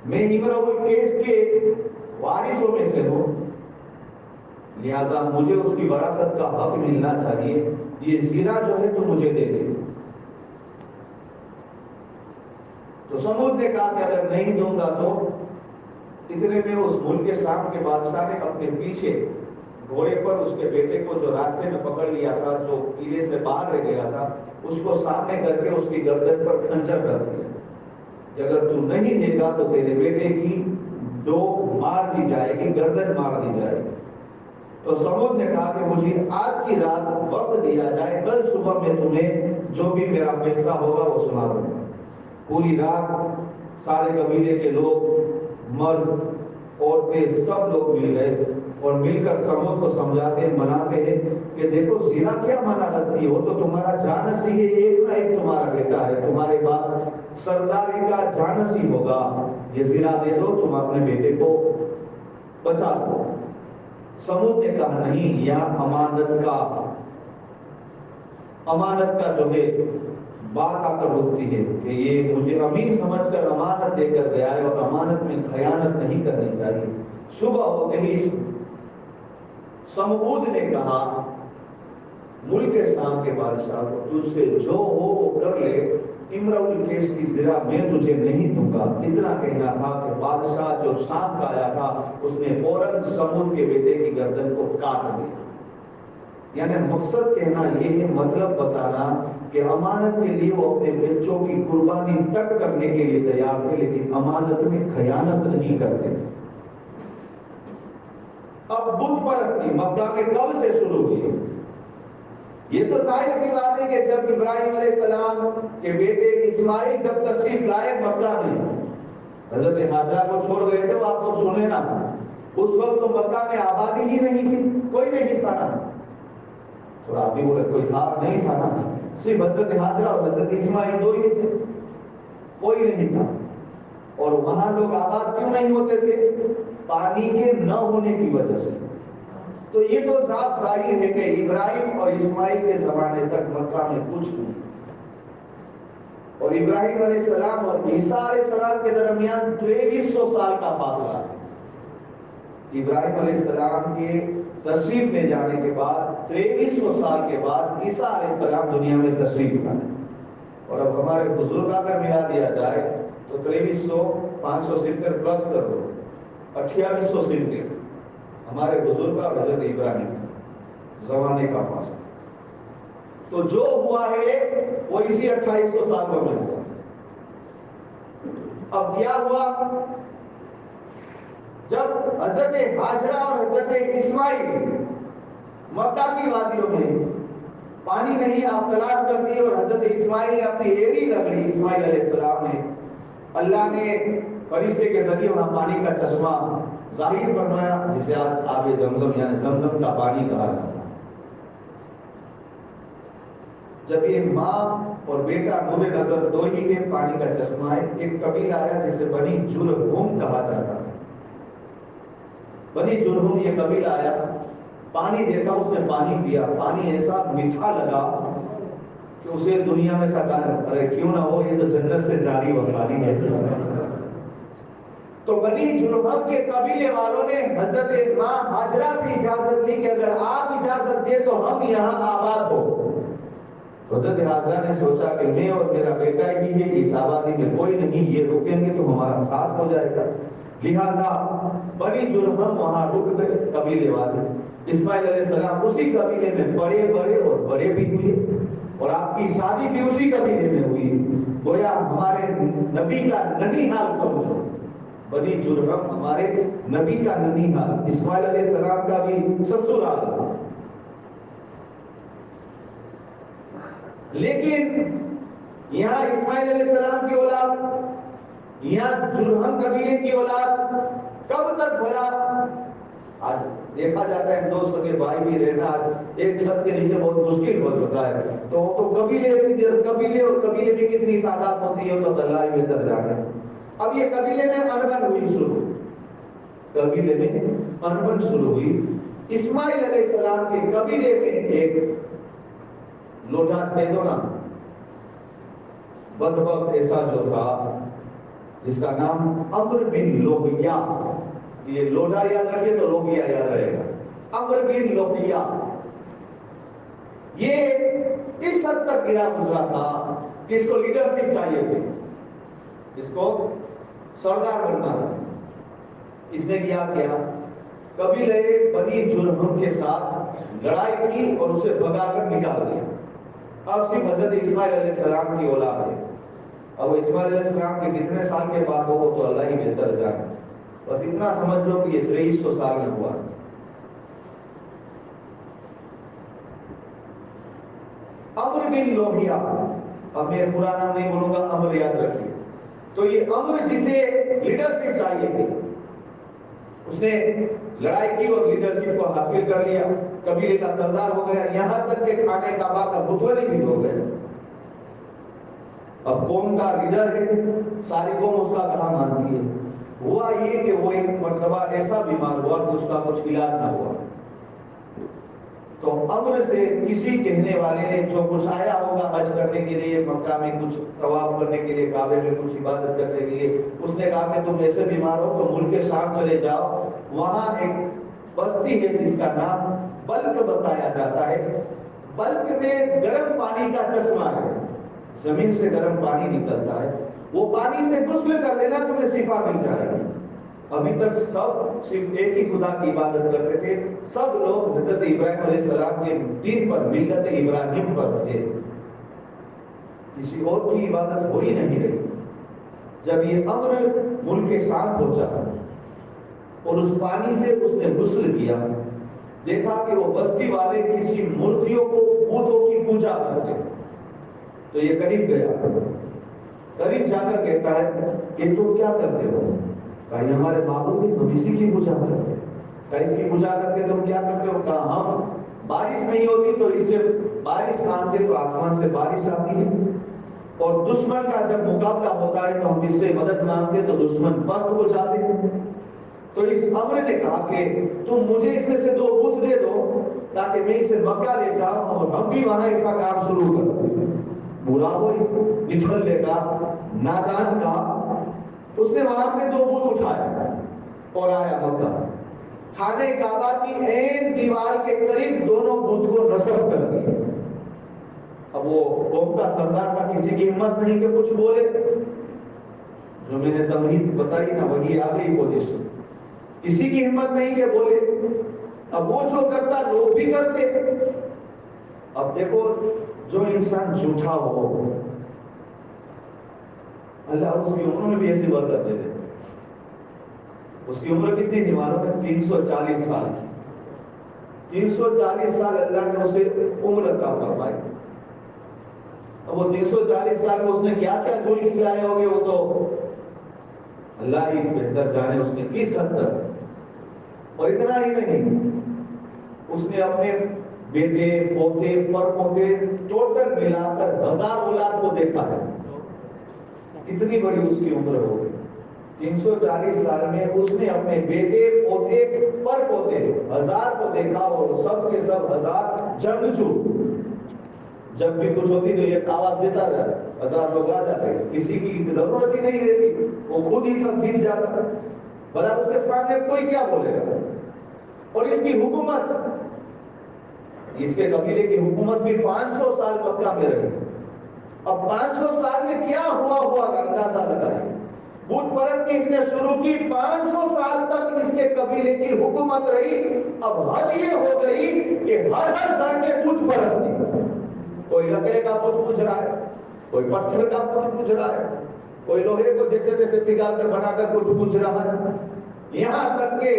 میں امرؤ القیس کے وارثوں میں سے ہوں، لہذا مجھے اس کی وراثت کا حق ملنا چاہیے. یہ زرا جو ہے تو مجھے دے دے. تو سمود نے کہا کہ اگر نہیں دوں گا تو اتنے میں اس ملک شام کے بادشاہ نے اپنے پیچھے گھوڑے پر اس کے بیٹے کو جو راستے میں پکڑ لیا تھا، جو قلعے سے باہر رہ گیا تھا، اس کو سامنے کر کے اس کی گردن پر کھنجر کر دیا کہ اگر تو نہیں دے گا تو تیرے بیٹے کی ڈوک مار دی جائے گی، گردن مار دی جائے گی. تو سمود نے کہا کہ مجھے آج کی رات وقت دیا جائے، کل صبح میں تمہیں جو بھی میرا فیصلہ ہوگا وہ سنا دوں گا. پوری رات سارے قبیلے کے لوگ، مرد عورتیں سب لوگ مل گئے اور مل کر سمود کو سمجھاتے مناتے ہیں کہ دیکھو زرا کیا منع کرتی ہے، وہ تو تمہارا جانشی ہے، ایک نہ ایک تمہارا بیٹا ہے، تمہارے بعد سرداری کا جانشی ہوگا، یہ زرا دے دو، تم اپنے بیٹے کو بچا دو. سمود نے کہا نہیں، یہاں امانت کا جو ہے بات آ کر رکتی ہے کہ یہ مجھے امین سمجھ کر امانت دے کر گیا ہے اور امانت میں خیانت نہیں کرنی چاہیے. صبح ہوتے ہی سمود نے کہا ملک شام کے بادشاہ کو تجھ سے جو ہو وہ کر لے، امرؤ القیس کی زرا میں تجھے نہیں دوں گا. اتنا کہنا تھا کہ بادشاہ جو شام کا آیا تھا اس نے فوراً سمود کے بیٹے کی گردن کو کاٹ دیا. یعنی مقصد کہنا یہ ہے، مطلب بتانا کہ امانت کے لیے وہ اپنے بچوں کی قربانی تک کرنے کے لیے تیار تھے، لیکن امانت میں خیانت نہیں کرتے تھے. اب بت پرستی مکہ میں کب سے شروع ہوئی؟ یہ تو ظاہر سی بات ہے کہ جب ابراہیم علیہ السلام کے بیٹے اسماعیل جب تشریف لائے مکہ میں، حضرت ہاجرہ کو چھوڑ گئے تھے، وہ آپ سب سنے نا، اس وقت تو مکہ میں آبادی ہی نہیں تھی، کوئی نہیں تھا نا. تو آپ بھی بولے کوئی تھا نہیں تھا نا، صرف حضرت ہاجرہ اور حضرت اسماعیل دو ہی تھے، کوئی نہیں تھا. اور وہاں لوگ آباد کیوں نہیں ہوتے تھے؟ پانی کے نہ ہونے کی وجہ سے. تو یہ تو صاف ظاہر ہے کہ ابراہیم اور اسماعیل کے زمانے تک مکہ میں کچھ نہیں. اور ابراہیم علیہ السلام اور عیسیٰ علیہ السلام کے درمیان 2300 سال کا فاصلہ ہے. ابراہیم علیہ السلام کے تشریف لے جانے کے بعد 2300 سال کے بعد عیسیٰ علیہ السلام دنیا میں تشریف لائے. اور اب ہمارے بزرگ اگر ملا دیا جائے تو 2300 570 پلس کر دو 2870 ہمارے بزرگ اور حضرت ابراہیم زمانے کا فاصلہ. تو جو ہوا ہے وہ اسی 2800 سال میں ہوا. اب کیا ہوا؟ جب حضرت ہاجرہ اور حضرت اسماعیل مکہ کی وادیوں میں پانی نہیں آپ تلاش کرتی اور حضرت اسماعیل نے اپنی ایڑی رکھ لی، اسماعیل علیہ السلام نے، اللہ نے فرشتے کے ذریعے وہاں پانی کا چشمہ ظاہر فرمایا جسے آج آب زمزم یعنی زمزم کا پانی کہا جاتا ہے. جب یہ ماں اور بیٹا نور نظر دو ہی کے پانی کا چشمہ ہے، ایک قبیلہ آیا جسے بنی جرہم کہا جاتا ہے. بنی جرہم یہ قبیلہ آیا، پانی دیکھا، اس نے پانی پیا، پانی ایسا میٹھا لگا کہ اسے دنیا میں سا کہا ارے کیوں نہ ہو، یہ تو جنت سے جاری وصالی ہے. تو بنی جرہم کے قبیلے والوں نے حضرت ماں ہاجرہ سے اجازت لی کہ اگر آپ اجازت دیں تو ہم یہاں آباد ہو. حضرت ہاجرہ نے سوچا کہ میں اور میرا بیٹا ہی ہے، اس آبادی میں کوئی نہیں، یہ رکیں گے تو ہمارا ساتھ ہو جائے گا. لہذا بنی جرہم وہاں رک گئے قبیلے والے. اسماعیل علیہ السلام اسی قبیلے میں بڑے اور بڑے بھی ہوئے اور آپ کی شادی بھی اسی قبیلے میں ہوئی. گویا ہمارے نبی کا ننیھال سمجھو، بنی جرہم ہمارے نبی کا ننیھال، اسماعیل علیہ السلام کا بھی سسرال. لیکن یہاں اسماعیل علیہ السلام کی اولاد، یہاں جرہم قبیلے کی اولاد کب تک بھلا؟ آج دیکھا جاتا ہے دوستوں کے بھائی بھی رہنا آج ایک چھت کے نیچے بہت مشکل ہو چکا ہے. تو قبیلے اور قبیلے میں کتنی تعداد ہوتی ہے تو اللہ ہی بہتر جانے. اب یہ قبیلے میں انبن ہوئی شروع، قبیلے میں انبن شروع ہوئی. اسماعیل علیہ السلام کے قبیلے میں ایک لوٹا تھے دو نا بدبخت ایسا جو تھا جس کا نام عمر بن لوہیا، یہ لوٹا یاد رکھے تو لوہیا یاد رہے گا، عمر بن لوہیا. یہ اس حد تک گرا گزرا تھا کہ اس کو لیڈرشپ چاہیے تھی، اس کو سردار بننا تھا. اس نے کیا قبیلے بنی جرہم کے ساتھ لڑائی کی اور اسے بھگا کر نکال دیا. اب صرف حضرت اسماعیل علیہ السلام کی اولاد ہے. اب اسماعیل علیہ السلام کے کتنے سال کے بعد ہو تو اللہ ہی بہتر جانے. بس اتنا سمجھ لو کہ یہ 2300 سال میں ہوا. عمر بن لوہیا، اب میں پورا نام نہیں بولوں گا، عمر یاد رکھیے. تو یہ عمر جسے لیڈرشپ چاہیے تھی، اس نے لڑائی کی اور لیڈرشپ کو حاصل کر لیا، قبیلے کا سردار ہو گیا، یہاں تک کہ کھانے کعبہ کا متولی بھی ہو گیا. اب قوم کا لیڈر ہے، ساری قوم اس کا کہا مانتی ہے. ہوا یہ کہ وہ ایک مرتبہ ایسا بیمار ہوا کہ اس کا کچھ علاج نہ ہوا. تو عمر سے کسی کہنے والے نے جو کچھ آیا ہوگا حج کرنے کے لیے، مکہ میں کچھ طواف کرنے کے لیے، کعبے میں کچھ عبادت کرنے کے لیے، اس نے کہا کہ تم ایسے بیمار ہو تو ملک شام چلے جاؤ، وہاں ایک بستی ہے جس کا نام بلک بتایا جاتا ہے. بلک میں گرم پانی کا چشمہ ہے، زمین سے گرم پانی نکلتا ہے، وہ پانی سے غسل کر لینا تمہیں شفا مل جائے گی. ابھی تک سب صرف ایک ہی خدا کی عبادت کرتے تھے، سب لوگ حضرت ابراہیم علیہ السلام کے دین پر، ملت ابراہیم پر تھے، کسی اور کی عبادت ہو ہی نہیں رہی. جب یہ امر ملک شام پہنچا اور اس پانی سے اس نے غسل کیا، دیکھا کہ وہ بستی والے کسی مورتیوں کو، بتوں کی پوجا کرتے. تو یہ قریب گیا، قریب جا کر کہتا ہے کہ تم کیا کرتے ہو؟ کہا یہ ہمارے معبود ہیں، ہم اسی کی پوجا کرتے ہیں. کہا اس کی پوجا کر کے تم کیا کرتے ہو؟ کہا ہم بارش نہیں ہوتی تو اس سے بارش مانگتے تو آسمان سے بارش آتی ہے، اور دشمن کا جب مقابلہ ہوتا ہے تو ہم اس سے مدد مانگتے تو دشمن پست ہو جاتے ہیں. تو اس امر نے کہا کہ تم مجھے اس میں سے 2 بت دے دو تاکہ میں اسے مکہ لے جاؤں اور ہم بھی وہاں ایسا کام شروع کر دیں. برا ہو اس نٹھلے کا، نادان کا. اس نے وہاں سے 2 بت اٹھائے اور آیا مکہ. خانہ کعبہ کی عین دیوار کے قریب دونوں بت کو نصب کر دیے۔ اب وہ قوم کا سردار تھا، کسی کی ہمت نہیں کہ کچھ بولے، جو میں نے تمہید بتائی نا وہی آ گئی پوزیشن، کسی کی ہمت نہیں کہ بولے۔ اب وہ جو کرتا لوگ بھی کرتے۔ اب دیکھو جو انسان جھوٹا ہو اللہ اس کی عمر میں بھی ایسی برکت دے دے۔ اس کی عمر کتنی تھی معلوم ہے؟ 340 سال کی۔ 340 سال اللہ نے اسے عمر عطا فرمائی۔ اب وہ 340 سال میں اس نے کیا کیا گول کھلائے ہوگے وہ تو اللہ ہی بہتر جانے اس نے کس حد تک۔ اور اتنا ہی نہیں، اس نے اپنے بیٹے پوتے پر پوتے ٹوٹل ملا کر 1000 اولاد کو دیکھا ہے۔ اتنی بڑی اس کی عمر ہو گئی۔ 340 سال میں اس نے اپنے بیٹے پوتے پر پوتے 1000 کو دیکھا، اور سب کے سب 1000 جنگجو۔ جب بھی کچھ ہوتی تو یہ آواز دیتا رہا، 1000 لوگ آ جاتے، کسی کی ضرورت ہی نہیں رہتی، وہ خود ہی سب جیت جاتا۔ بھلا اس کے سامنے کوئی کیا بولے گا؟ اور اس کی حکومت، اس کے قبیلے کی حکومت بھی 500 سال مکہ میں رہی۔ اب 500 سال میں کیا ہوا کا اندازہ لگائیں۔ بت پرستی اس نے شروع کی، 500 سال تک اس کے قبیلے کی حکومت رہی۔ اب حد یہ ہو گئی کہ ہر گھر میں بت پرستی، کوئی لکڑے کا بت پوج رہا ہے، کوئی پتھر کا بت پوج رہا ہے، کوئی لوہے کو جیسے جیسے پگھال کر بنا کر کچھ پوج رہا ہے، یہاں تک کہ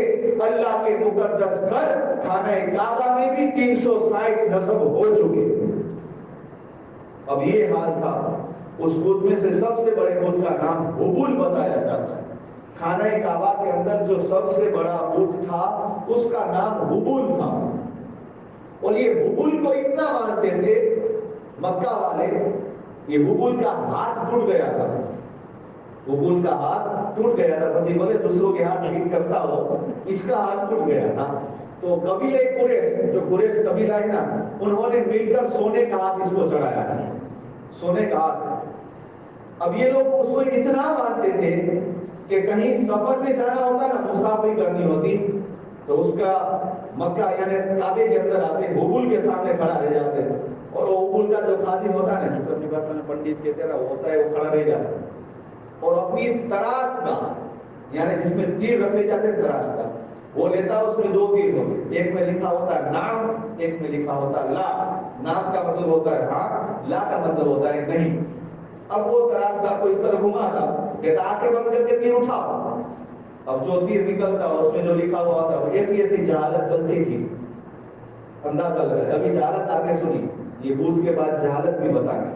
اللہ کے مقدس گھر خانہ کعبہ میں بھی 360 نصب ہو چکے۔ اب یہ حال تھا، اس بت میں سے سب سے بڑے بت کا نام ہبل بتایا جاتا ہے۔ خانہ کعبہ کے اندر جو سب سے بڑا بت تھا اس کا نام ہبل تھا، اور یہ ہبل کو اتنا مانتے تھے مکہ والے، یہ ہبل کا ہاتھ ٹوٹ گیا تھا، ہبل کا ہاتھ ٹوٹ گیا تھا، بچے بولے دوسروں کے ہاتھ ٹھیک کرتا ہو، اس کا ہاتھ ٹوٹ گیا تھا۔ تو قبیلہ قریش، جو قریش قبیلہ ہے نا، انہوں نے مل کر سونے کا ہاتھ اس کو چڑھایا تھا، سونے کا ہاتھ۔ اب یہ لوگ اس کو اتنا مانتے تھے کہ کہیں سفر میں جانا ہوتا نا، مسافری کرنی ہوتی، تو اس کا مکہ یعنی کعبے کے اندر آتے، ہبل کے سامنے کھڑا رہ جاتے، اور وہ ہبل کا جو خادم ہوتا ہے نا، جس اپنی بھاشا میں پنڈت کہتے ہیں نا، وہ ہوتا ہے، وہ کھڑا رہ جاتا ہے، اور اپنی تراس کا یعنی جس میں تیر رکھے جاتے ہیں تراس کا، وہ لیتا، اس میں 2 تیر ہوتے، ایک میں لکھا ہوتا ہے نام، ایک میں لکھا ہوتا ہے لا۔ نام کا مطلب ہوتا ہے ہاں، لا کا مطلب ہوتا ہے نہیں۔ اب وہ تراس کا کو اس طرح گھما تھا کہ آنکھیں بند کر کے تیر اٹھاؤ، اب جو تیر نکلتا اس میں جو لکھا ہوا تھا وہ ایسی ایسی جہالت چلتی تھی، اندازہ لگا۔ ابھی جہالت آگے سنی، یہ بت کے بعد جہالت بھی بتائیں۔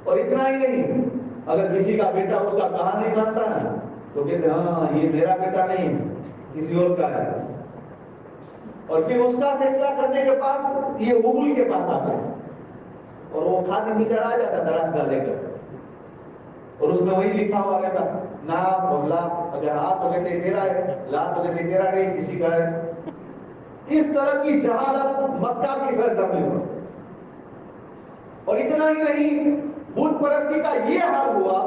اور اتنا ہی نہیں، اگر کسی کا بیٹا اس کا کہا نہیں مانتا نا تو کہتے ہاں یہ میرا بیٹا نہیں، کسی اور کا ہے، اور پھر اس کا فیصلہ کرنے کے پاس یہ ہبل کے پاس آتے ہیں، اور وہ خادم بھی چڑھا جاتا تراش کا لے کر، اور اس میں وہی لکھا ہوا رہتا نام اور لا، اگر ہاں تو کہتے تیرا ہے، لا تو کہتے تیرا نہیں، کسی کا ہے۔ اس طرح کی جہالت مکہ کی سرزمین پر۔ اور اتنا ہی نہیں، بت پرستی کا یہ حال ہوا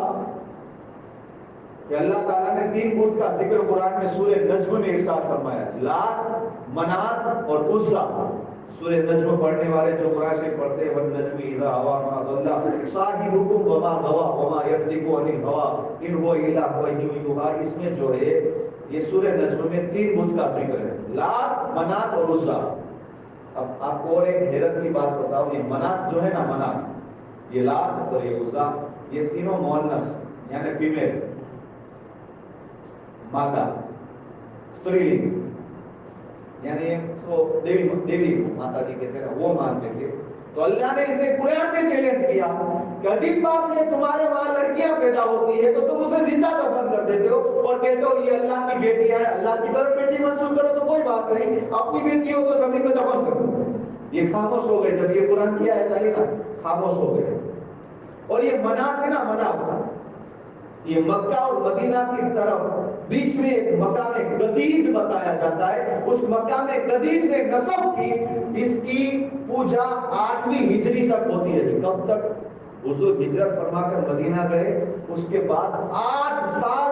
کہ اللہ تعالیٰ نے 3 بت کا ذکر قرآن میں سورہ نجم میں ارشاد فرمایا، لات، منات اور عزا۔ سورہ نجم پڑھنے والے جو قرآن سے پڑھتے ہیں، وَالنَّجْمِ إِذَا هَوَىٰ مَا ضَلَّ صَاحِبُكُمْ وَمَا غَوَىٰ وَمَا يَنطِقُ عَنِ الْهَوَىٰ إِنْ هُوَ إِلَّا وَحْيٌ يُوحَىٰ۔ اس میں جو ہے یہ سورہ نجم میں 3 بت کا ذکر ہے، لات، منات اور عزا۔ اب آپ کو اور ایک حیرت کی بات بتاؤ، یہ منات جو ہے نا، منات، یہ لات اور یہ عزا، یہ تینوں مؤنث یعنی فیمیل، مادہ، استری، یعنی تو دیوی ماتا جی کہتے ہیں وہ مانتے تھے۔ تو اللہ نے اسے قرآن میں چیلنج کیا کہ عجیب بات ہے، تمہارے وہاں لڑکیاں پیدا ہوتی ہے تو تم اسے زندہ دفن کر دیتے ہو اور کہتے ہو یہ اللہ کی بیٹی ہے، اللہ کی طرف بیٹی منسوخ کرو تو کوئی بات نہیں، اپنی بیٹیوں کو زمین میں دفن کر دو۔ یہ خاموش ہو گئے، جب یہ قرآن کیا ہے نا، خاموش ہو گئے۔ اور یہ منات ہے نا، منات یہ مکہ اور مدینہ کی طرف بیچ میں ایک مقام گدید بتایا جاتا ہے، اس مقام گدید میں نسب تھی، اس کی پوجا 8ویں ہجری تک ہوتی رہی۔ کب تک؟ حضور ہجرت فرما کر مدینہ گئے، اس کے بعد 8 سال